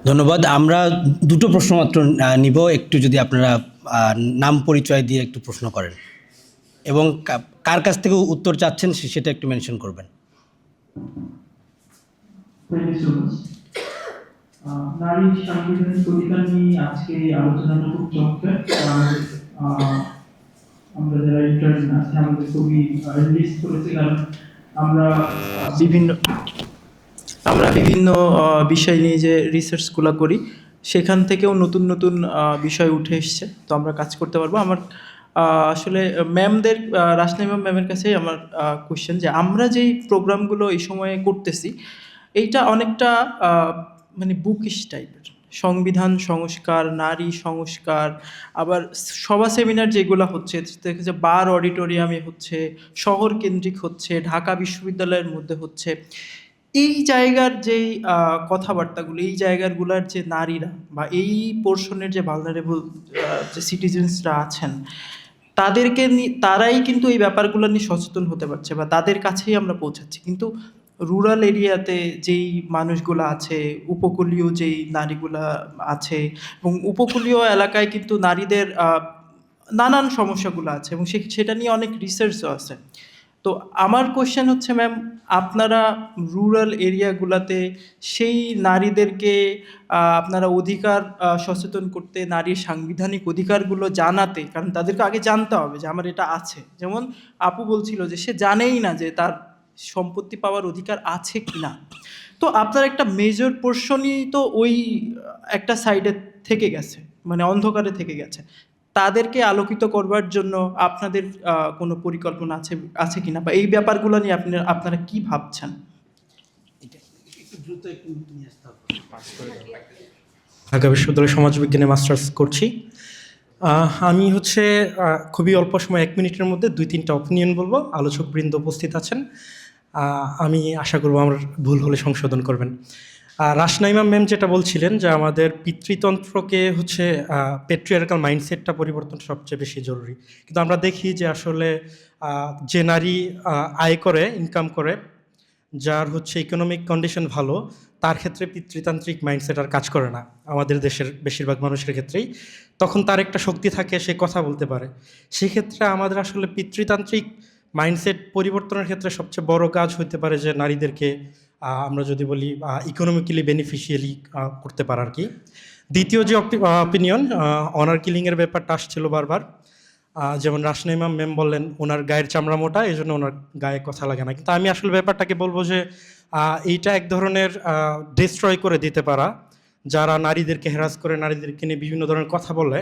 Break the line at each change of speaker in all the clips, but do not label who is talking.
ধন্যবাদ। আমরা দুটো প্রশ্ন মাত্র নিব, একটু যদি আপনারা নাম পরিচয় দিয়ে একটু প্রশ্ন করেন এবং কার কাছ থেকে উত্তর চাচ্ছেন সেটা একটু মেনশন করবেন।
নারী সাংবিধানিক অধিকার নিয়ে আজকে আলোচনাটা খুব চমৎকার। আমরা যারা ইন্টার্ন আছে আমাদের খুবই রিলিজ করেছে, কারণ আমরা বিভিন্ন বিষয় নিয়ে যে রিসার্চগুলো করি সেখান থেকেও নতুন নতুন বিষয় উঠে এসছে, তো আমরা কাজ করতে পারবো। আমার আসলে ম্যামদের, রাসনাইমা ম্যামের কাছেই আমার কোশ্চেন, যে আমরা যেই প্রোগ্রামগুলো এই সময়ে করতেছি এইটা অনেকটা মানে বুকিশ টাইপের, সংবিধান সংস্কার, নারী সংস্কার, আবার সভা সেমিনার যেগুলো হচ্ছে দেখেছে বার অডিটোরিয়ামে হচ্ছে, শহর কেন্দ্রিক হচ্ছে, ঢাকা বিশ্ববিদ্যালয়ের মধ্যে হচ্ছে। এই জায়গার যেই কথাবার্তাগুলো, এই জায়গাগুলোর যে নারীরা বা এই পোর্শনের যে ভালনারেবল যে সিটিজেন্সরা আছেন, তারাই কিন্তু এই ব্যাপারগুলো নিয়ে সচেতন হতে পারছে বা তাদের কাছেই আমরা পৌঁছাচ্ছি। কিন্তু রুরাল এরিয়াতে যেই মানুষগুলো আছে, উপকূলীয় যেই নারীগুলা আছে, এবং উপকূলীয় এলাকায় কিন্তু নারীদের নানান সমস্যাগুলো আছে, এবং সেটা নিয়ে অনেক রিসার্চও আছে। তো আমার কোশ্চেন হচ্ছে, ম্যাম, আপনারা রুরাল এরিয়াগুলোতে সেই নারীদেরকে আপনারা অধিকার সচেতন করতে, নারীর সাংবিধানিক অধিকারগুলো জানাতে, কারণ তাদেরকে আগে জানতে হবে যে আমার এটা আছে। যেমন আপু বলছিল যে সে জানেই না যে তার সম্পত্তি পাওয়ার অধিকার আছে কি না। তো আপনার একটা মেজর পোর্শনই তো ওই একটা সাইডে থেকে গেছে, মানে অন্ধকারে থেকে গেছে। তাদেরকে আলোকিত করবার জন্য আপনাদের কোনো পরিকল্পনা আছে কিনা, বা এই ব্যাপারগুলো নিয়ে আপনারা কি ভাবছেন?
ঢাকা বিশ্ববিদ্যালয় সমাজবিজ্ঞানে মাস্টার্স করছি। আমি খুবই অল্প সময় 1 মিনিটের মধ্যে 2-3টা অপিনিয়ন বলবো। আলোচকবৃন্দ উপস্থিত আছেন, আমি আশা করব আমার ভুল হলে সংশোধন করবেন। রাসনাইমা ম্যাম যেটা বলছিলেন যে আমাদের পিতৃতন্ত্রকে পেট্রিয়ার্কাল মাইন্ডসেটটা পরিবর্তন সবচেয়ে বেশি জরুরি, কিন্তু আমরা দেখি যে আসলে যে নারী আয় করে, ইনকাম করে, যার ইকোনমিক কন্ডিশন ভালো, তার ক্ষেত্রে পিতৃতান্ত্রিক মাইন্ডসেট আর কাজ করে না আমাদের দেশের বেশিরভাগ মানুষের ক্ষেত্রেই। তখন তার একটা শক্তি থাকে, সে কথা বলতে পারে। সেক্ষেত্রে আমাদের আসলে পিতৃতান্ত্রিক মাইন্ডসেট পরিবর্তনের ক্ষেত্রে সবচেয়ে বড় কাজ হতে পারে যে নারীদেরকে আমরা যদি বলি ইকোনমিক্যালি বেনিফিশিয়ালি করতে পারা আর কি। দ্বিতীয় যে অপিনিয়ন, অনার কিলিংয়ের ব্যাপারটা আসছিল বারবার। যেমন রাসনাইমা ম্যাম বললেন ওনার গায়ের চামড়া মোটা, এই জন্য ওনার গায়ে কথা লাগে না, কিন্তু আমি আসলে ব্যাপারটাকে বলবো যে এইটা এক ধরনের ডিস্ট্রয় করে দিতে পারা, যারা নারীদেরকে হ্যারাস করে, নারীদেরকে নিয়ে বিভিন্ন ধরনের কথা বলে।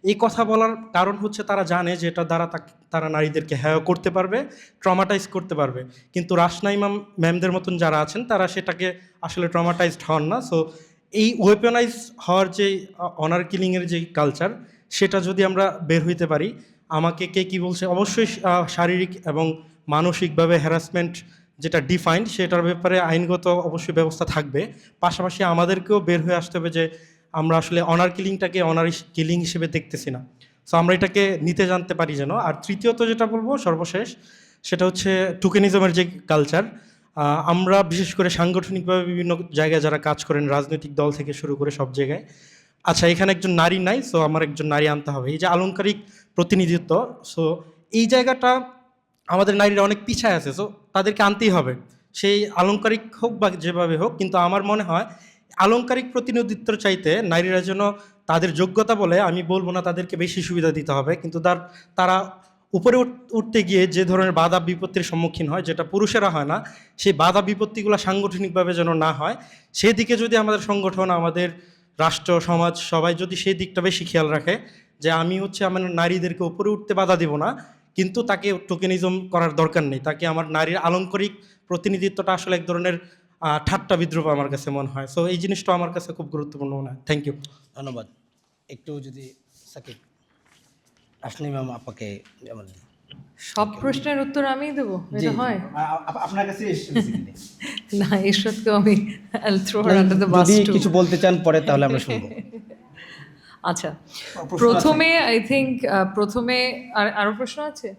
এই কথা বলার কারণ তারা জানে যে এটা দ্বারা তারা নারীদেরকে হ্যায় করতে পারবে, ট্রমাটাইজ করতে পারবে। কিন্তু রাসনাইমা ম্যামদের মতন যারা আছেন তারা সেটাকে আসলে ট্রমাটাইজড হন না। সো এই ওয়েপনাইজ হওয়ার যে অনার কিলিংয়ের যে কালচার, সেটা যদি আমরা বের হইতে পারি, আমাকে কে কী বলছে, অবশ্যই শারীরিক এবং মানসিকভাবে হ্যারাসমেন্ট যেটা ডিফাইন্ড, সেটার ব্যাপারে আইনগত অবশ্যই ব্যবস্থা থাকবে। পাশাপাশি আমাদেরকেও বের হয়ে আসতে হবে যে আমরা আসলে অনার কিলিংটাকে অনার কিলিং হিসেবে দেখতেছি না। সো আমরা এটাকে নিতে জানতে পারি যেন। আর তৃতীয়ত যেটা বলবো সর্বশেষ, সেটা টুকেনিজমের যে কালচার, আমরা বিশেষ করে সাংগঠনিকভাবে বিভিন্ন জায়গায় যারা কাজ করেন, রাজনৈতিক দল থেকে শুরু করে সব জায়গায়, আচ্ছা এখানে একজন নারী নাই, সো আমার একজন নারী আনতে হবে, এই যে আলংকারিক প্রতিনিধিত্ব, সো এই জায়গাটা আমাদের নারীরা অনেক পিছায় আছে। সো তাদেরকে আনতেই হবে, সেই আলংকারিক হোক বা যেভাবে হোক। কিন্তু আমার মনে হয় আলংকারিক প্রতিনিধিত্বর চাইতে নারীরা যেন তাদের যোগ্যতা বলে, আমি বলবো না তাদেরকে বেশি সুবিধা দিতে হবে, কিন্তু তারা উপরে উঠতে গিয়ে যে ধরনের বাধা বিপত্তির সম্মুখীন হয়, যেটা পুরুষেরা হয় না, সেই বাধা বিপত্তিগুলো সাংগঠনিকভাবে যেন না হয়, সেদিকে যদি আমাদের সংগঠন, আমাদের রাষ্ট্র, সমাজ সবাই যদি সেই দিকটা বেশি খেয়াল রাখে, যে আমি আমার নারীদেরকে উপরে উঠতে বাধা দিব না, কিন্তু তাকে টোকেনিজম করার দরকার নেই, তাকে আমার নারীর আলংকারিক প্রতিনিধিত্বটা আসলে এক ধরনের ঠাট্টা বিদ্রুপ আমার কাছে মনে হয়। সো এই জিনিসটা আমার কাছে খুব গুরুত্বপূর্ণ মনে হয়। Thank you.
ধন্যবাদ। একটু যদি সাকিব, রাসনাইমা আপাকে যেমন
সব প্রশ্নের উত্তর আমিই দেবো, এটা হয়?
আপনার কাছে
না, এরশাদকেও আমি throw her under the bus
যদি
টু।
কিছু বলতে চান পরে তাহলে আমরা শুনবো।
আচ্ছা, প্রথমে আই থিঙ্ক প্রথমে আরো প্রশ্ন আছে?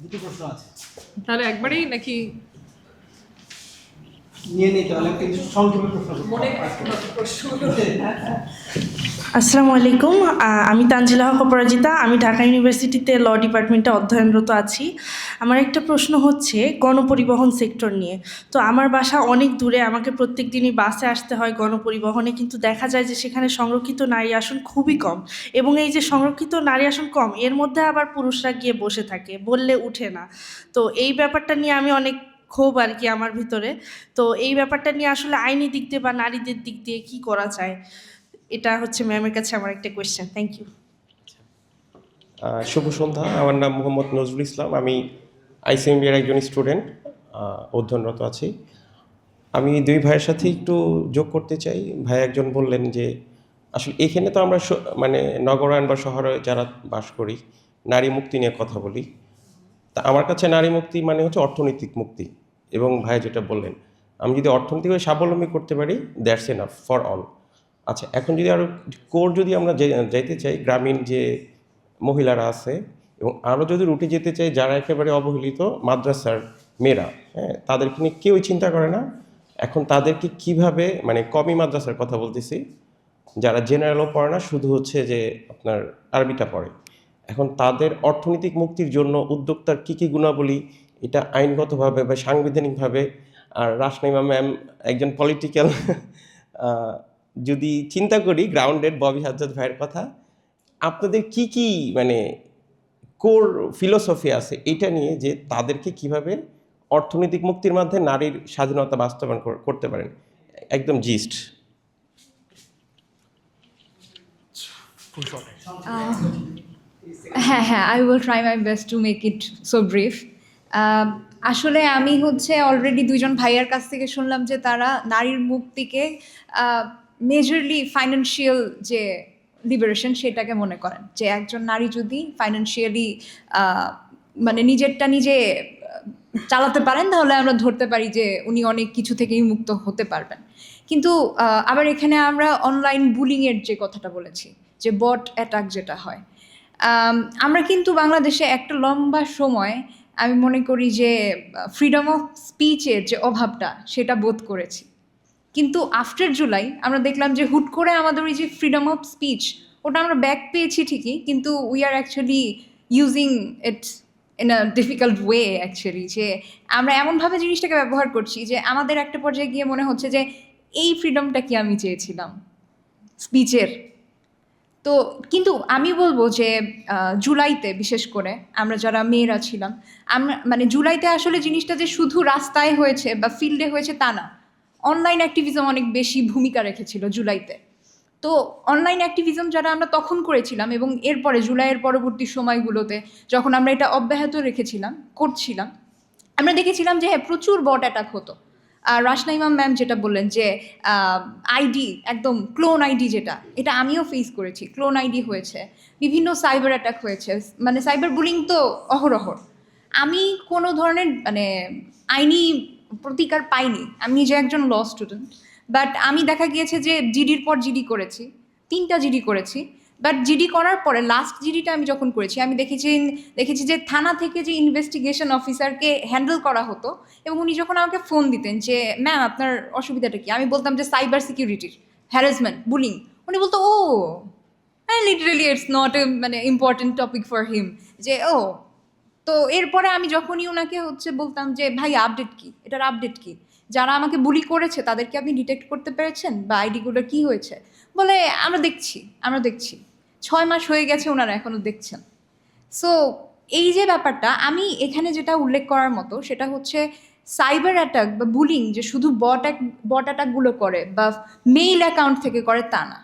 দুটো প্রশ্ন আছে,
তাহলে একবারেই নাকি?
নিয়ে নিতে হলে কিন্তু সংক্ষেপে প্রশ্ন
আসসালামু আলাইকুম, আমি তানজিলা হক অপরাজিতা। আমি ঢাকা ইউনিভার্সিটিতে ল ডিপার্টমেন্টে অধ্যয়নরত আছি। আমার একটা প্রশ্ন হচ্ছে গণপরিবহন সেক্টর নিয়ে। তো আমার বাসা অনেক দূরে, আমাকে প্রত্যেক দিনই বাসে আসতে হয় গণপরিবহনে, কিন্তু দেখা যায় যে সেখানে সংরক্ষিত নারী আসন খুবই কম। এবং এই যে সংরক্ষিত নারী আসন কম, এর মধ্যে আবার পুরুষরা গিয়ে বসে থাকে, বললে উঠে না। তো এই ব্যাপারটা নিয়ে আমি অনেক ক্ষোভ আর কি আমার ভিতরে। তো এই ব্যাপারটা নিয়ে আসলে আইনি দিক দিয়ে বা নারীদের দিক দিয়ে কী করা যায়, এটা হচ্ছে ম্যামের কাছে আমার একটা কোয়েশ্চেন। Thank you.
শুভ সন্ধ্যা। আমার নাম মোহাম্মদ নজরুল ইসলাম। আমি আইসিএমবির একজন স্টুডেন্ট, অধ্যয়নরত আছি। আমি দুই ভাইয়ের সাথে একটু যোগ করতে চাই। ভাই একজন বললেন যে আসলে এখানে তো আমরা মানে নগরায়ণ বা শহরে যারা বাস করি নারী মুক্তি নিয়ে কথা বলি। তা আমার কাছে নারী মুক্তি মানে হচ্ছে অর্থনৈতিক মুক্তি। এবং ভাই যেটা বললেন, আমি যদি অর্থনৈতিকভাবে স্বাবলম্বী করতে পারি, দ্যাটস এনাফ ফর অল। আচ্ছা, এখন যদি আরও কোর যদি আমরা যাইতে চাই, গ্রামীণ যে মহিলারা আছে এবং আরও যদি রুটে যেতে চাই যারা একেবারে অবহেলিত মাদ্রাসার মেয়েরা, হ্যাঁ, তাদেরকে নিয়ে কেউই চিন্তা করে না। এখন তাদেরকে কিভাবে, মানে কমি মাদ্রাসার কথা বলতেছি, যারা জেনারেলও পড়ে না, শুধু হচ্ছে যে আপনার আরবিটা পড়ে, এখন তাদের অর্থনৈতিক মুক্তির জন্য উদ্যোক্তার কী কী গুণাবলী, এটা আইনগতভাবে বা সাংবিধানিকভাবে, আর রাসনাইমা ম্যাম একজন পলিটিক্যাল, যদি চিন্তা করি গ্রাউন্ডেড ববি হাজ্জাদ ভাইয়ের কথা, আপনাদের কি কি মানে কোর ফিলোসফি আছে এটা নিয়ে, যে তাদেরকে কিভাবে অর্থনৈতিক মুক্তির মাধ্যমে নারীর স্বাধীনতা বাস্তবায়ন করতে পারেন, একদম জিস্ট।
হ্যাঁ, I will try my best to make it so brief. আসলে আমি হচ্ছে অলরেডি দুইজন ভাইয়ার কাছ থেকে শুনলাম যে তারা নারীর মুক্তিকে মেজরলি ফাইন্যান্সিয়াল যে লিবারেশন সেটাকে মনে করেন, যে একজন নারী যদি ফাইন্যান্সিয়ালি মানে নিজেরটা নিজে চালাতে পারেন, তাহলে আমরা ধরতে পারি যে উনি অনেক কিছু থেকেই মুক্ত হতে পারবেন। কিন্তু আবার এখানে আমরা অনলাইন বুলিংয়ের যে কথাটা বলেছি, যে বট অ্যাটাক যেটা হয়, আমরা কিন্তু বাংলাদেশে একটা লম্বা সময় আমি মনে করি যে ফ্রিডম অফ স্পিচের যে অভাবটা সেটা বোধ করেছি। কিন্তু আফটার জুলাই আমরা দেখলাম যে হুট করে আমাদের ওই যে ফ্রিডম অফ স্পিচ ওটা আমরা ব্যাক পেয়েছি ঠিকই, কিন্তু we are actually using it in a difficult way actually, যে আমরা এমনভাবে জিনিসটাকে ব্যবহার করছি যে আমাদের একটা পর্যায়ে গিয়ে মনে হচ্ছে যে এই ফ্রিডমটা কি আমি চেয়েছিলাম স্পিচের। তো কিন্তু আমি বলবো যে জুলাইতে বিশেষ করে আমরা যারা মেয়েরা ছিলাম, আমরা মানে জুলাইতে আসলে জিনিসটা যে শুধু রাস্তায় হয়েছে বা ফিল্ডে হয়েছে তা না, অনলাইন অ্যাক্টিভিজম অনেক বেশি ভূমিকা রেখেছিল জুলাইতে। তো অনলাইন অ্যাক্টিভিজম যারা আমরা তখন করেছিলাম এবং এরপরে জুলাইয়ের পরবর্তী সময়গুলোতে যখন আমরা এটা অব্যাহত করছিলাম, আমরা দেখেছিলাম যে হ্যাঁ প্রচুর বট অ্যাটাক হতো। রাসনাইমা ম্যাম যেটা বললেন যে আইডি, একদম ক্লোন আইডি, যেটা এটা আমিও ফেস করেছি, ক্লোন আইডি হয়েছে, বিভিন্ন সাইবার অ্যাটাক হয়েছে, মানে সাইবার বুলিং তো অহরহ। আমি কোনো ধরনের মানে আইনি প্রতিকার পাইনি, আমি নিজে একজন ল স্টুডেন্ট, বাট আমি দেখা গিয়েছে যে জিডির পর জিডি করেছি, 3টা জিডি করেছি। বাট জিডি করার পরে লাস্ট জিডিটা আমি যখন করেছি, আমি দেখেছি যে থানা থেকে যে ইনভেস্টিগেশন অফিসারকে হ্যান্ডেল করা হতো, এবং উনি যখন আমাকে ফোন দিতেন যে ম্যাম আপনার অসুবিধাটা কি, আমি বলতাম যে সাইবার সিকিউরিটির হ্যারাসমেন্ট বুলিং, উনি বলতো ও হ্যাঁ লিটারেলি ইটস নট এ মানে ইম্পর্টেন্ট টপিক ফর হিম, যে ও। তো এরপরে আমি যখনই ওনাকে হচ্ছে বলতাম যে ভাই আপডেট কি, এটার আপডেট কি, যারা আমাকে বুলি করেছে তাদেরকে আপনি ডিটেক্ট করতে পেরেছেন বা আইডিগুলোর কী হয়েছে, বলে আমরা দেখছি 6 মাস হয়ে গেছে, ওনারা এখনও দেখছেন। সো এই যে ব্যাপারটা আমি এখানে যেটা উল্লেখ করার মতো সেটা হচ্ছে সাইবার অ্যাটাক বা বুলিং যে শুধু বট অ্যাটাকগুলো করে বা মেইল অ্যাকাউন্ট থেকে করে তা না,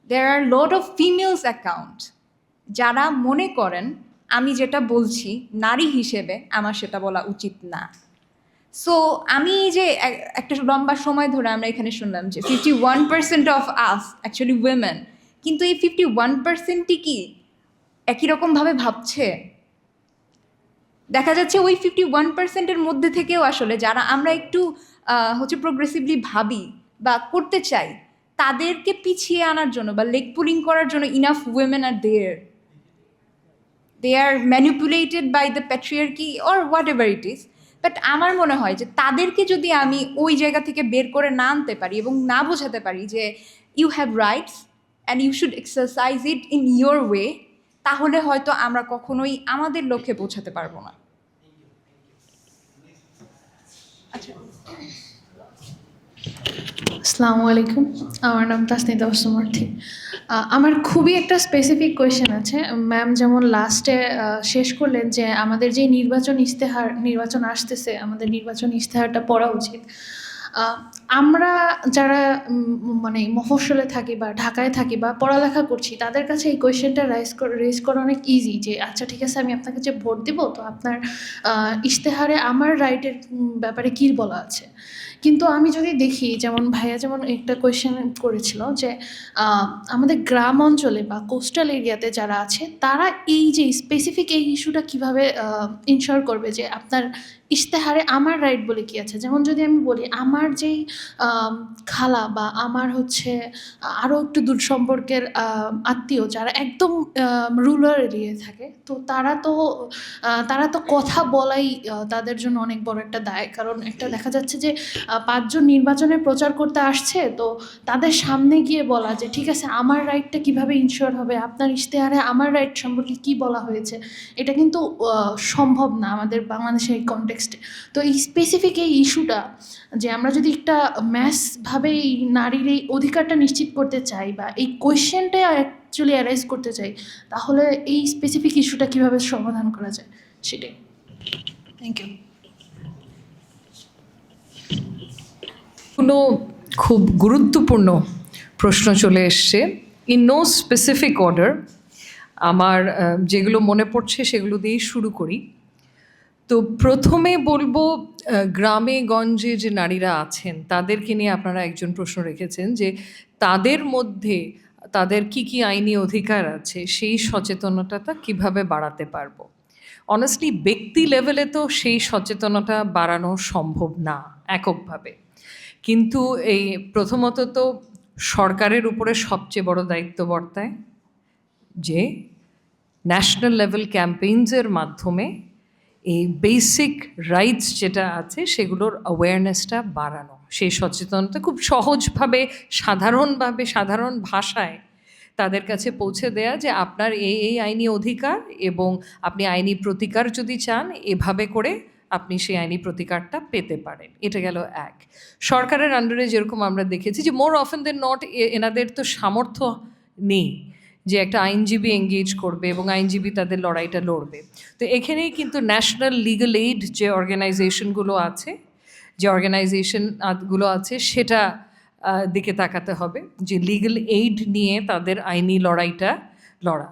দেয়ার আর লট অফ ফিমেলস অ্যাকাউন্ট যারা মনে করেন আমি যেটা বলছি নারী হিসেবে আমার সেটা বলা উচিত না। সো আমি যে একটা লম্বা সময় ধরে আমরা এখানে শুনলাম যে 51% অফ আস অ্যাকচুয়ালি উইমেন, কিন্তু এই 51%ই কি একই রকমভাবে ভাবছে? দেখা যাচ্ছে ওই 51%-এর মধ্যে থেকেও আসলে যারা আমরা একটু হচ্ছে প্রোগ্রেসিভলি ভাবি বা করতে চাই, তাদেরকে পিছিয়ে আনার জন্য বা লেগ পুলিং করার জন্য enough women are there, they are manipulated by the patriarchy or whatever it is. But আমার মনে হয় যে তাদেরকে যদি আমি ওই জায়গা থেকে বের করে না আনতে পারি এবং না বোঝাতে পারি যে you have rights and you should exercise it in your way, তাহলে হয়তো আমরা কখনোই আমাদের লক্ষ্যে পৌঁছাতে পারবো না। আচ্ছা,
আসসালামু আলাইকুম, আমার নাম তাসনিদা ওসমার্থী। আমার খুবই একটা স্পেসিফিক কোয়েশ্চেন আছে। ম্যাম যেমন লাস্টে শেষ করলেন যে আমাদের যে নির্বাচন আসতেছে, আমাদের নির্বাচন ইশতেহারটা পড়া উচিত। আমরা যারা মানে মফস্বলে থাকি বা ঢাকায় থাকি বা পড়ালেখা করছি, তাদের কাছে এই কোয়েশ্চেনটা রেজ করা অনেক ইজি যে আচ্ছা ঠিক আছে, আমি আপনাকে যে ভোট দিব, তো আপনার ইশতেহারে আমার রাইটের ব্যাপারে কী বলা আছে। কিন্তু আমি যদি দেখি, যেমন ভাইয়া যেমন একটা কোয়েশ্চেন করেছিল যে আমাদের গ্রাম অঞ্চলে বা কোস্টাল এরিয়াতে যারা আছে, তারা এই যে স্পেসিফিক এই ইস্যুটা কীভাবে ইনশিওর করবে যে আপনার ইশতেহারে আমার রাইট বলে কি আছে। যেমন যদি আমি বলি, আমার যেই খালা বা আমার হচ্ছে আরও একটু দূর সম্পর্কের আত্মীয় যারা একদম রুরাল এরিয়ায় থাকে, তো তারা তো কথা বলাই তাদের জন্য অনেক বড় একটা দায়। কারণ একটা দেখা যাচ্ছে যে 5 জন নির্বাচনে প্রচার করতে আসছে, তো তাদের সামনে গিয়ে বলা যে ঠিক আছে, আমার রাইটটা কিভাবে ইনশিওর হবে, আপনার ইশতেহারে আমার রাইট সম্পর্কে কি বলা হয়েছে, এটা কিন্তু সম্ভব না আমাদের বাংলাদেশের এই কনটেক্সটে। তো এই স্পেসিফিক এই ইস্যুটা, যে আমরা যদি একটা ম্যাসভাবে এই নারীর এই অধিকারটা নিশ্চিত করতে চাই বা এই কোয়েশ্চেনটা অ্যাকচুয়ালি অ্যারাইজ করতে চাই, তাহলে এই স্পেসিফিক ইস্যুটা কীভাবে সমাধান করা যায় সেটাই। Thank you.
কোনো খুব গুরুত্বপূর্ণ প্রশ্ন চলে এসছে, ইন নো স্পেসিফিক অর্ডার। আমার যেগুলো মনে পড়ছে সেগুলো দিয়েই শুরু করি। তো প্রথমে বলবো, গ্রামে গঞ্জে যে নারীরা আছেন তাদেরকে নিয়ে আপনারা একজন প্রশ্ন রেখেছেন যে তাদের মধ্যে তাদের কি কি আইনি অধিকার আছে, সেই সচেতনতাটা কিভাবে বাড়াতে পারবো। অনেস্টলি ব্যক্তি লেভেলে তো সেই সচেতনতা বাড়ানো সম্ভব না এককভাবে, কিন্তু এই প্রথমত তো সরকারের উপরে সবচেয়ে বড় দায়িত্ব বর্তায় যে ন্যাশনাল লেভেল ক্যাম্পেইনসের মাধ্যমে এই বেসিক রাইটস যেটা আছে সেগুলোর অ্যাওয়ারনেসটা বাড়ানো, সেই সচেতনতা খুব সহজভাবে সাধারণ ভাষায় তাদের কাছে পৌঁছে দেয়া যে আপনার এই আইনি অধিকার, এবং আপনি আইনি প্রতিকার যদি চান এভাবে করে আপনি সেই আইনি প্রতিকারটা পেতে পারেন। এটা গেল এক। সরকারের আন্ডারে যেরকম আমরা দেখেছি যে মোর অফেন দেন নট এনাদের তো সামর্থ্য নেই যে একটা আইনজীবী এঙ্গেজ করবে এবং আইনজীবী তাদের লড়াইটা লড়বে। তো এখানেই কিন্তু ন্যাশনাল লিগ্যাল এইড যে অর্গানাইজেশনগুলো আছে সেটা দিকে তাকাতে হবে, যে লিগ্যাল এইড নিয়ে তাদের আইনি লড়াইটা লড়া।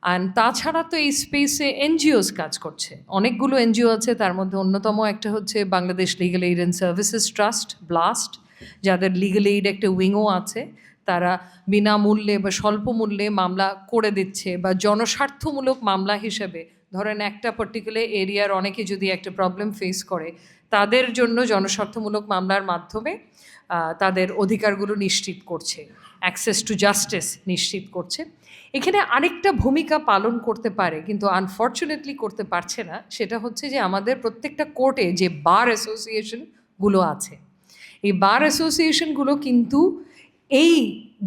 অ্যান্ড তাছাড়া তো এই স্পেসে এনজিওস কাজ করছে, অনেকগুলো এনজিও আছে, তার মধ্যে অন্যতম একটা হচ্ছে Bangladesh legal aid and services trust, blast, যাদের লিগ্যাল এইড একটা উইংও আছে। তারা বিনামূল্যে বা স্বল্প মূল্যে মামলা করে দিচ্ছে, বা জনস্বার্থমূলক মামলা হিসেবে ধরেন একটা পার্টিকুলার এরিয়ার অনেকে যদি একটা প্রবলেম ফেস করে, তাদের জন্য জনস্বার্থমূলক মামলার মাধ্যমে তাদের অধিকারগুলো নিশ্চিত করছে, অ্যাক্সেস টু জাস্টিস নিশ্চিত করছে। এখানে আরেকটা ভূমিকা পালন করতে পারে, কিন্তু আনফর্চুনেটলি করতে পারছে না, সেটা হচ্ছে যে আমাদের প্রত্যেকটা কোর্টে যে বার অ্যাসোসিয়েশনগুলো আছে, এই বার অ্যাসোসিয়েশনগুলো কিন্তু এই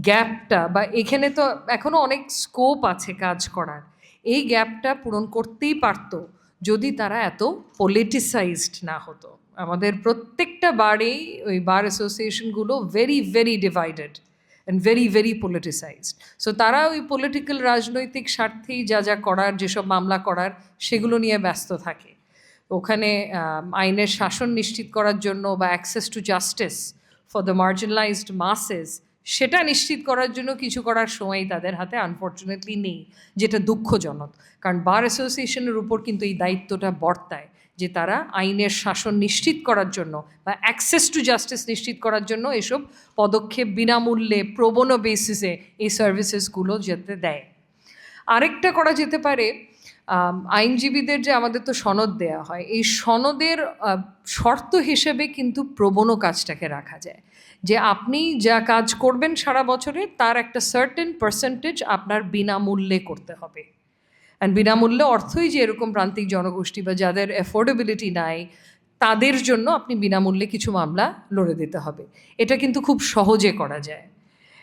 গ্যাপটা, বা এখানে তো এখনও অনেক স্কোপ আছে কাজ করার, এই গ্যাপটা পূরণ করতেই পারতো যদি তারা এত পলিটিসাইজড না হতো। আমাদের প্রত্যেকটা বারেই ওই বার অ্যাসোসিয়েশনগুলো very very divided and very very politicised. So তারা ওই পলিটিক্যাল রাজনৈতিক স্বার্থেই যা করার, যেসব মামলা করার, সেগুলো নিয়ে ব্যস্ত থাকে। ওখানে আইনের শাসন নিশ্চিত করার জন্য বা access to justice for the marginalised মাসেস, সেটা নিশ্চিত করার জন্য কিছু করার সময় তাদের হাতে আনফর্চুনেটলি নেই, যেটা দুঃখজনক। কারণ বার অ্যাসোসিয়েশনের উপর কিন্তু এই দায়িত্বটা বর্তায় যে তারা আইনের শাসন নিশ্চিত করার জন্য বা অ্যাক্সেস টু জাস্টিস নিশ্চিত করার জন্য এসব পদক্ষেপ বিনামূল্যে প্রোবোনো বেসিসে এই সার্ভিসেসগুলো যেতে দেয়। আরেকটা করা যেতে পারে, আইনজীবীদের যে আমাদের তো সনদ দেয়া হয়, এই সনদের শর্ত হিসেবে কিন্তু প্রবোনো কাজটাকে রাখা যায়, যে আপনি যা কাজ করবেন সারা বছরে তার একটা সার্টেন পার্সেন্টেজ আপনার বিনামূল্যে করতে হবে। অ্যান্ড বিনামূল্যে অর্থই যে এরকম প্রান্তিক জনগোষ্ঠী বা যাদের অ্যাফোর্ডেবিলিটি নাই, তাদের জন্য আপনি বিনামূল্যে কিছু মামলা লড়ে দিতে হবে। এটা কিন্তু খুব সহজে করা যায়,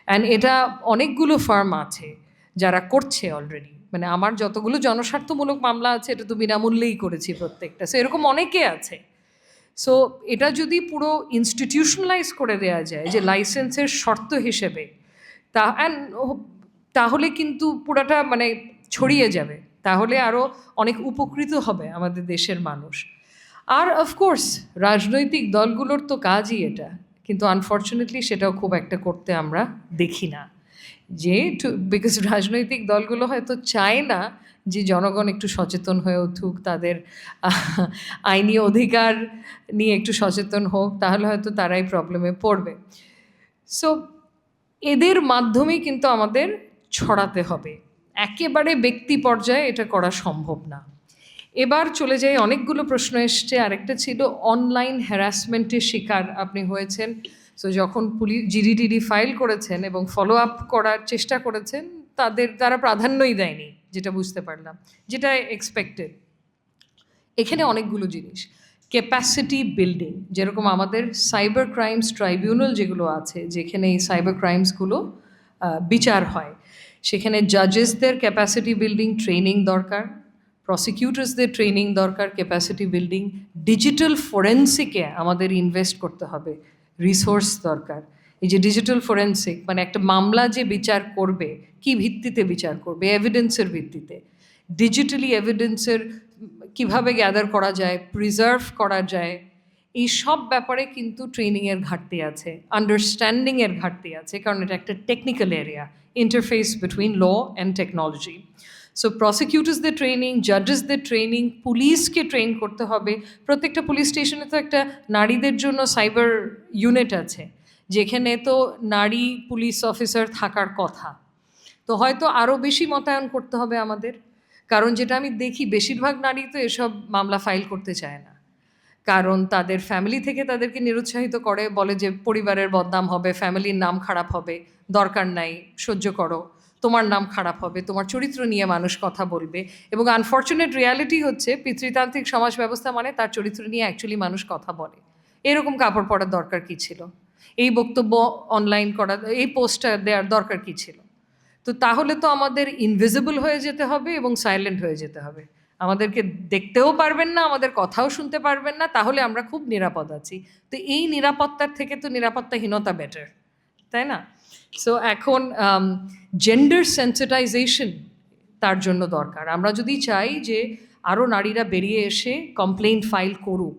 অ্যান্ড এটা অনেকগুলো ফার্ম আছে যারা করছে অলরেডি। মানে আমার যতগুলো জনস্বার্থমূলক মামলা আছে এটা তো বিনামূল্যেই করেছি প্রত্যেকটা। সো এরকম অনেকে আছে। সো এটা যদি পুরো ইনস্টিটিউশনালাইজ করে দেওয়া যায় যে লাইসেন্সের শর্ত হিসেবে, তাহলে কিন্তু পুরাটা মানে ছড়িয়ে যাবে, তাহলে আরও অনেক উপকৃত হবে আমাদের দেশের মানুষ। আর অফকোর্স রাজনৈতিক দলগুলোর তো কাজই এটা, কিন্তু আনফর্চুনেটলি সেটাও খুব একটা করতে আমরা দেখি না, যে বিকজ রাজনৈতিক দলগুলো হয়তো চায় না যে জনগণ একটু সচেতন হয়ে উঠুক, তাদের আইনি অধিকার নিয়ে একটু সচেতন হোক, তাহলে হয়তো তারাই প্রবলেমে পড়বে। সো এদের মাধ্যমেই কিন্তু আমাদের ছড়াতে হবে, একেবারে ব্যক্তি পর্যায়ে এটা করা সম্ভব না। এবার চলে যাই, অনেকগুলো প্রশ্ন এসছে। আরেকটা ছিল অনলাইন হ্যারাসমেন্টের শিকার আপনি হয়েছেন। সো যখন পুলিশ জিডি ফাইল করেছেন এবং ফলো আপ করার চেষ্টা করেছেন, তারা প্রাধান্যই দেয়নি, যেটা বুঝতে পারলাম, যেটা এক্সপেক্টেড। এখানে অনেকগুলো জিনিস, ক্যাপাসিটি বিল্ডিং, যেরকম আমাদের সাইবার ক্রাইমস ট্রাইব্যুনাল যেগুলো আছে, যেখানে এই সাইবার ক্রাইমসগুলো বিচার হয়, সেখানে জাজেসদের ক্যাপাসিটি বিল্ডিং ট্রেনিং দরকার, প্রসিকিউটার্সদের ট্রেনিং দরকার, ক্যাপাসিটি বিল্ডিং। ডিজিটাল ফরেন্সিকে আমাদের ইনভেস্ট করতে হবে, রিসোর্স দরকার। এই যে ডিজিটাল ফরেন্সিক, মানে একটা মামলা যে বিচার করবে, কি ভিত্তিতে বিচার করবে? এভিডেন্সের ভিত্তিতে। ডিজিটালি এভিডেন্সের কিভাবে গ্যাদার করা যায়, প্রিজার্ভ করা যায়, এই সব ব্যাপারে কিন্তু ট্রেনিংয়ের ঘাটতি আছে, আন্ডারস্ট্যান্ডিংয়ের ঘাটতি আছে, কারণ এটা একটা technical area, interface between law and technology. So প্রসিকিউটার্সদের ট্রেনিং, জাজেসদের ট্রেনিং, পুলিশকে ট্রেন করতে হবে। প্রত্যেকটা পুলিশ স্টেশনে তো একটা নারীদের জন্য সাইবার ইউনিট আছে, যেখানে তো নারী পুলিশ অফিসার থাকার কথা। তো হয়তো আরও বেশি মোতায়েন করতে হবে আমাদের, কারণ যেটা আমি দেখি বেশিরভাগ নারী তো এসব মামলা ফাইল করতে চায় না, কারণ তাদের ফ্যামিলি থেকে তাদেরকে নিরুৎসাহিত করে, বলে যে পরিবারের বদনাম হবে, ফ্যামিলির নাম খারাপ হবে, দরকার নাই, সহ্য করো, তোমার নাম খারাপ হবে, তোমার চরিত্র নিয়ে মানুষ কথা বলবে। এবং আনফর্চুনেট রিয়ালিটি হচ্ছে পিতৃতান্ত্রিক সমাজ ব্যবস্থা মানে তার চরিত্র নিয়ে অ্যাকচুয়ালি মানুষ কথা বলে। এরকম কাপড় পরার দরকার কী ছিল? এই বক্তব্য অনলাইন করা, এই পোস্টটা দেওয়ার দরকার কী ছিল? তো তাহলে তো আমাদের ইনভিজিবল হয়ে যেতে হবে এবং সাইলেন্ট হয়ে যেতে হবে। আমাদেরকে দেখতেও পারবেন না, আমাদের কথাও শুনতে পারবেন না, তাহলে আমরা খুব নিরাপদ আছি। তো এই নিরাপত্তার থেকে তো নিরাপত্তাহীনতা বেটার, তাই না? সো এখন জেন্ডার সেন্সিটাইজেশন তার জন্য দরকার। আমরা যদি চাই যে আরও নারীরা বেরিয়ে এসে কমপ্লেইন ফাইল করুক,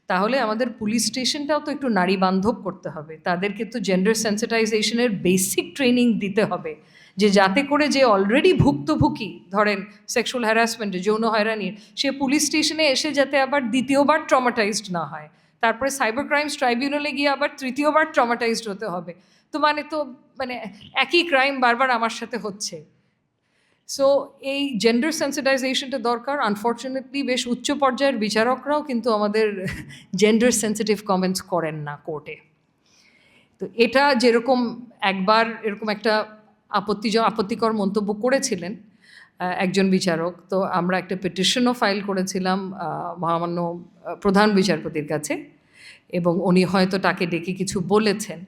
তাহলে আমাদের পুলিশ স্টেশনটাও তো একটু নারী বান্ধব করতে হবে। তাদেরকে তো জেন্ডার সেন্সিটাইজেশনের বেসিক ট্রেনিং দিতে হবে, যে যাতে করে যে অলরেডি ভুক্তভোগী, ধরেন সেক্সুয়াল হ্যারাসমেন্টে, যৌন হয়রানির, সে পুলিশ স্টেশনে এসে যাতে আবার দ্বিতীয়বার ট্রমাটাইজড না হয়, তারপরে সাইবার ক্রাইমস ট্রাইব্যুনালে গিয়ে আবার তৃতীয়বার ট্রমাটাইজড হতে হবে। তো মানে একই ক্রাইম বারবার আমার সাথে হচ্ছে। সো এই জেন্ডার সেন্সিটাইজেশনটা দরকার। আনফর্চুনেটলি বেশ উচ্চ পর্যায়ের বিচারকরাও কিন্তু আমাদের জেন্ডার সেন্সিটিভ কমেন্টস করেন না কোর্টে। তো এটা যেরকম একবার এরকম একটা আপত্তিকর মন্তব্য করেছিলেন একজন বিচারক, তো আমরা একটা পিটিশনও ফাইল করেছিলাম মহামান্য প্রধান বিচারপতির কাছে, এবং উনি হয়তো তাকে ডেকে কিছু বলেছেন।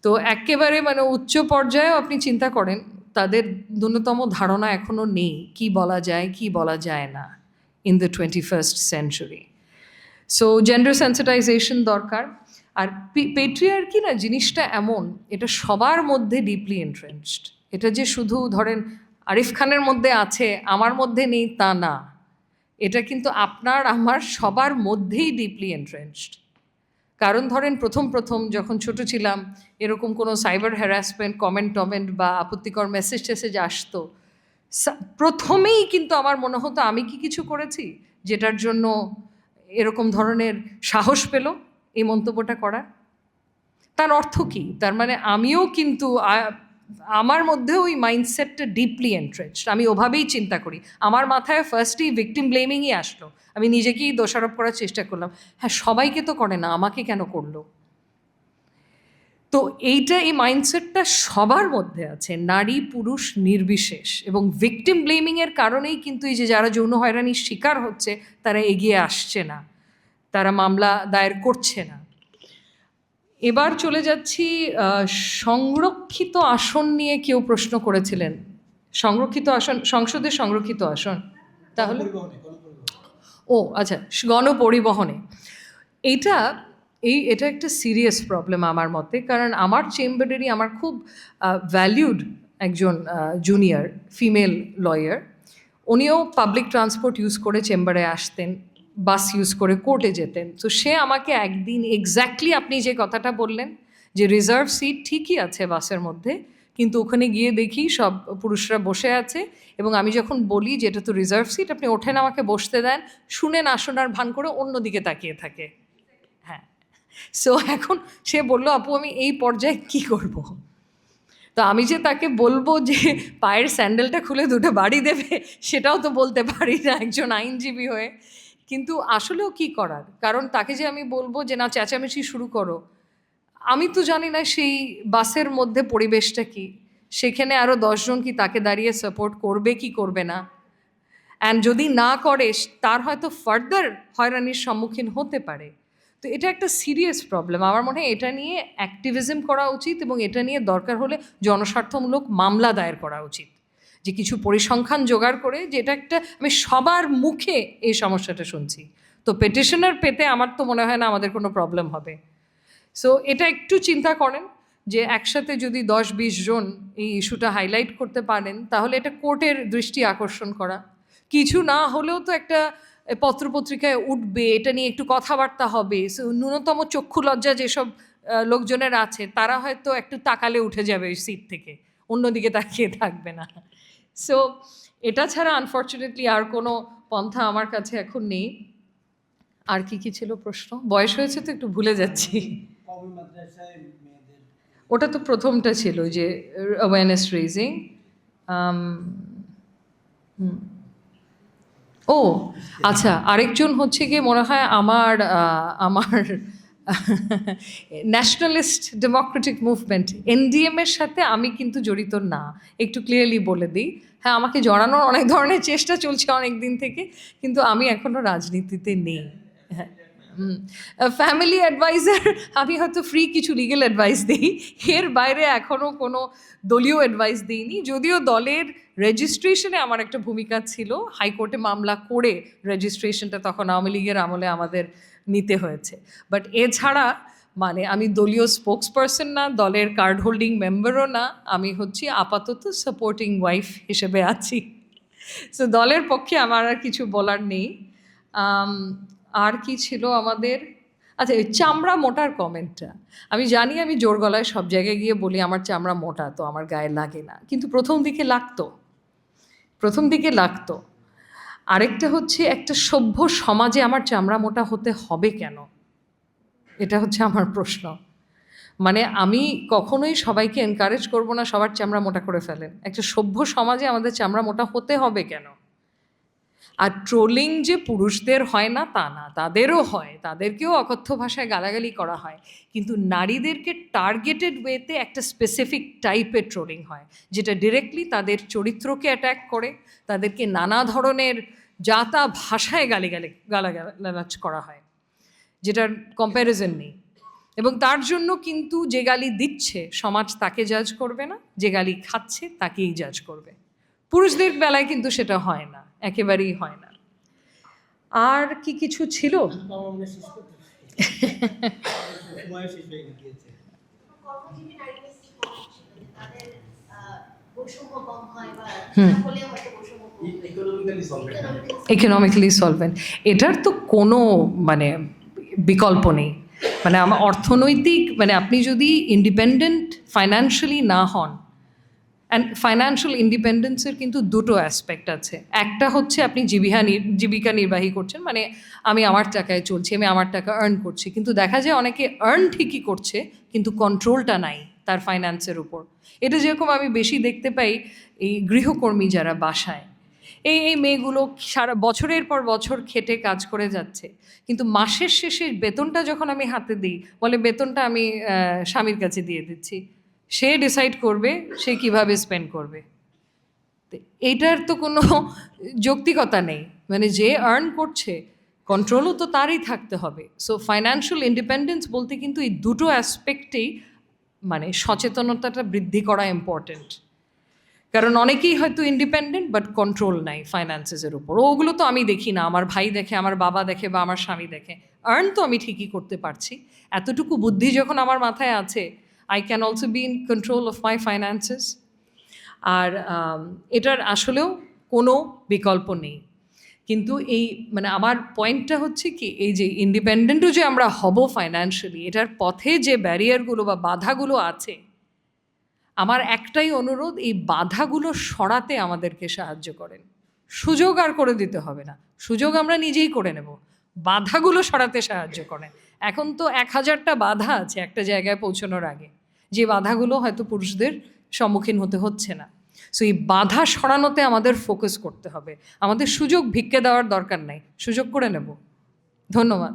তো একেবারে মানে উচ্চ পর্যায়েও আপনি চিন্তা করেন, তাদের ন্যূনতম ধারণা এখনও নেই কি বলা যায়, কি বলা যায় না in the 21st century. So gender sensitisation দরকার। আর পেট্রিয়ার্কি না জিনিসটা এমন, এটা সবার মধ্যে ডিপলি এন্ট্রেন্সড। এটা যে শুধু ধরেন আরিফ খানের মধ্যে আছে, আমার মধ্যে নেই, তা না। এটা কিন্তু আপনার আমার সবার মধ্যেই ডিপলি এন্ট্রেন্সড। কারণ ধরেন প্রথম যখন ছোট ছিলাম, এরকম কোনো সাইবার হ্যারাসমেন্ট কমেন্ট বা আপত্তিকর মেসেজ আসতো, প্রথমেই কিন্তু আমার মনে হতো আমি কি কিছু করেছি যেটার জন্য এরকম ধরনের সাহস পেল এই মন্তব্যটা করার। তার অর্থ কি? তার মানে আমিও কিন্তু আমার মধ্যেও ওই মাইন্ডসেটটা ডিপলি এন্ট্রেন্সড। আমি ওভাবেই চিন্তা করি। আমার মাথায় ফার্স্টই ভিকটিম ব্লেমিংই আসলো, আমি নিজেকেই দোষারোপ করার চেষ্টা করলাম, হ্যাঁ সবাইকে তো করে না, আমাকে কেন করলো? তো এই মাইন্ডসেটটা সবার মধ্যে আছে, নারী পুরুষ নির্বিশেষ। এবং ভিকটিম ব্লেমিংয়ের কারণেই কিন্তু এই যে যারা যৌন হয়রানির শিকার হচ্ছে তারা এগিয়ে আসছে না, তারা মামলা দায়ের করছে না। এবার চলে যাচ্ছি সংরক্ষিত আসন নিয়ে কেউ প্রশ্ন করেছিলেন। সংরক্ষিত আসন, সংসদের সংরক্ষিত আসন, তাহলে ও আচ্ছা, গণপরিবহনে এটা একটা সিরিয়াস প্রবলেম আমার মতে, কারণ আমার চেম্বারেরই আমার খুব ভ্যালিউড একজন জুনিয়র ফিমেল লয়ার, উনিও পাবলিক ট্রান্সপোর্ট ইউজ করে চেম্বারে আসতেন, বাস ইউজ করে কোর্টে যেতেন। তো সে আমাকে একদিন এক্স্যাক্টলি আপনি যে কথাটা বললেন যে রিজার্ভ সিট ঠিকই আছে বাসের মধ্যে, কিন্তু ওখানে গিয়ে দেখি সব পুরুষরা বসে আছে, এবং আমি যখন বলি যে এটা তো রিজার্ভ সিট, আপনি ওঠেন আমাকে বসতে দেন, শুনে না শোনার ভান করে অন্যদিকে তাকিয়ে থাকে। হ্যাঁ, সো এখন সে বললো আপু আমি এই পর্যায়ে কি করব। তো আমি যে তাকে বলবো যে পায়ের স্যান্ডেলটা খুলে দুটো বাড়ি দেবে, সেটাও তো বলতে পারি না একজন আইনজীবী হয়ে। কিন্তু আসলেও কি করার, কারণ তাকে যে আমি বলবো যে না চেঁচামেচি শুরু করো, আমি তো জানি না সেই বাসের মধ্যে পরিবেশটা কি, সেখানে আরও 10 জন কি তাকে দাঁড়িয়ে সাপোর্ট করবে কি করবে না, অ্যান্ড যদি না করে তার হয়তো ফার্দার হয়রানির সম্মুখীন হতে পারে। তো এটা একটা সিরিয়াস প্রবলেম। আমার মনে হয় এটা নিয়ে অ্যাক্টিভিজম করা উচিত, এবং এটা নিয়ে দরকার হলে জনস্বার্থমূলক মামলা দায়ের করা উচিত, যে কিছু পরিসংখ্যান জোগাড় করে, যে এটা একটা, আমি সবার মুখে এই সমস্যাটা শুনছি। তো পেটিশনার পেতে আমার তো মনে হয় না আমাদের কোনো প্রবলেম হবে। সো এটা একটু চিন্তা করেন যে একসাথে যদি 10-20 জন এই ইস্যুটা হাইলাইট করতে পারেন, তাহলে এটা কোর্টের দৃষ্টি আকর্ষণ করা, কিছু না হলেও তো একটা পত্রপত্রিকায় উঠবে, এটা নিয়ে একটু কথাবার্তা হবে। সো ন্যূনতম চক্ষু লজ্জা যেসব লোকজনের আছে, তারা হয়তো একটু তাকালে উঠে যাবে ওই সিট থেকে, অন্যদিকে তাকিয়ে থাকবে না। সো এটা ছাড়া আনফর্চুনেটলি আর কোনো পন্থা আমার কাছে এখন নেই। আর কি কি ছিল প্রশ্ন? বয়স হয়েছে তো একটু ভুলে যাচ্ছি। ওটা তো প্রথমটা ছিল যে অ্যাওয়ারনেস রেজিং। ও আচ্ছা, আরেকজন হচ্ছে গিয়ে মনে হয় আমার ন্যাশনালিস্ট ডেমোক্রেটিক মুভমেন্ট এনডিএম এর সাথে আমি কিন্তু জড়িত না, একটু ক্লিয়ারলি বলে দিই। হ্যাঁ, আমাকে জড়ানোর অনেক ধরনের চেষ্টা চলছে অনেক দিন থেকে, কিন্তু আমি এখনও রাজনীতিতে নেই। হ্যাঁ, ফ্যামিলি অ্যাডভাইজার, আমি হয়তো ফ্রি কিছু লিগেল অ্যাডভাইস দিই, এর বাইরে এখনও কোনো দলীয় অ্যাডভাইস দিইনি। যদিও দলের রেজিস্ট্রেশনে আমার একটা ভূমিকা ছিল, হাইকোর্টে মামলা করে রেজিস্ট্রেশনটা তখন আওয়ামী লীগের আমলে আমাদের নিতে হয়েছে। বাট এছাড়া মানে আমি দলীয় স্পোক্স পারসন না, দলের কার্ড হোল্ডিং মেম্বারও না, আমি হচ্ছি আপাতত সাপোর্টিং ওয়াইফ হিসেবে আছি। সো দলের পক্ষে আমার আর কিছু বলার নেই। আর কি ছিল আমাদের? আচ্ছা, ওই চামড়া মোটার কমেন্টটা আমি জানি, আমি জোর গলায় সব জায়গায় গিয়ে বলি আমার চামড়া মোটা, তো আমার গায়ে লাগে না, কিন্তু প্রথম দিকে লাগতো। আরেকটা হচ্ছে, একটা সভ্য সমাজে আমার চামড়া মোটা হতে হবে কেন, এটা হচ্ছে আমার প্রশ্ন। মানে আমি কখনোই সবাইকে এনকারেজ করব না সবার চামড়া মোটা করে ফেলেন, একটা সভ্য সমাজে আমাদের চামড়া মোটা হতে হবে কেন? আর ট্রোলিং যে পুরুষদের হয় না তা না, তাদেরও হয়, তাদেরকেও অকথ্য ভাষায় গালাগালি করা হয়, কিন্তু নারীদেরকে টার্গেটেড ওয়েতে একটা স্পেসিফিক টাইপের ট্রোলিং হয়, যেটা ডিরেক্টলি তাদের চরিত্রকে অ্যাট্যাক করে, তাদেরকে নানা ধরনের যা তা ভাষায় গালাগালাজ করা হয়, যেটার কম্প্যারিজন নেই। এবং তার জন্য কিন্তু যে গালি দিচ্ছে সমাজ তাকে জাজ করবে না, যে গালি খাচ্ছে তাকেই জাজ করবে। পুরুষদের বেলায় কিন্তু সেটা হয় না, একেবারেই হয় না। আর কি কিছু ছিল? ইকোনমিক্যালি সলভেন্ট, এটার তো কোনো মানে বিকল্প নেই। মানে আমার অর্থনৈতিক, মানে আপনি যদি ইন্ডিপেন্ডেন্ট ফাইন্যান্সিয়ালি না হন, অ্যান্ড ফাইন্যান্সিয়াল ইন্ডিপেন্ডেন্সের কিন্তু দুটো অ্যাসপেক্ট আছে। একটা হচ্ছে আপনি জীবিকা নির্বাহী করছেন, মানে আমি আমার টাকায় চলছি, আমি আমার টাকা আর্ন করছি, কিন্তু দেখা যায় অনেকে আর্ন ঠিকই করছে কিন্তু কন্ট্রোলটা নাই তার ফাইন্যান্সের উপর। এটা যেরকম আমি বেশি দেখতে পাই এই গৃহকর্মী যারা বাসায়, এই মেয়েগুলো সারা বছরের পর বছর খেটে কাজ করে যাচ্ছে, কিন্তু মাসের শেষে বেতনটা যখন আমি হাতে দিই, বলে বেতনটা আমি স্বামীর কাছে দিয়ে দিচ্ছি, সে ডিসাইড করবে সে কিভাবে স্পেন্ড করবে। এইটার তো কোনো যৌক্তিকতা নেই। মানে যে আর্ন করছে কন্ট্রোলও তো তারই থাকতে হবে। সো ফাইন্যান্সিয়াল ইন্ডিপেন্ডেন্স বলতে কিন্তু এই দুটো অ্যাসপেক্টেই মানে সচেতনতাটা বৃদ্ধি করা ইম্পর্টেন্ট। কারণ অনেকেই হয়তো ইন্ডিপেন্ডেন্ট বাট কন্ট্রোল নাই ফাইন্যান্সেসের উপর। ওগুলো তো আমি দেখি না, আমার ভাই দেখে, আমার বাবা দেখে বা আমার স্বামী দেখে। আর্ন তো আমি ঠিকই করতে পারছি, এতটুকু বুদ্ধি যখন আমার মাথায় আছে, I can also be in control of my finances. আর এটার আসলেও কোনো বিকল্প নেই। কিন্তু এই মানে আমার পয়েন্টটা হচ্ছে কি, এই যে ইন্ডিপেন্ডেন্টও যে আমরা হব ফাইন্যান্সিয়ালি, এটার পথে যে ব্যারিয়ারগুলো বা বাধাগুলো আছে, আমার একটাই অনুরোধ, এই বাধাগুলো সরাতে আমাদেরকে সাহায্য করেন। সুযোগ আর করে দিতে হবে না, সুযোগ আমরা নিজেই করে নেব, বাধাগুলো সরাতে সাহায্য করেন। এখন তো 1000টা বাধা আছে একটা জায়গায় পৌঁছানোর আগে, যে বাধাগুলো হয়তো পুরুষদের সম্মুখীন হতে হচ্ছে না। সো এই বাধা সরানোতে আমাদের ফোকাস করতে হবে, আমাদের সুযোগ ভিক্ষে দেওয়ার দরকার নাই, সুযোগ করে নেব। ধন্যবাদ।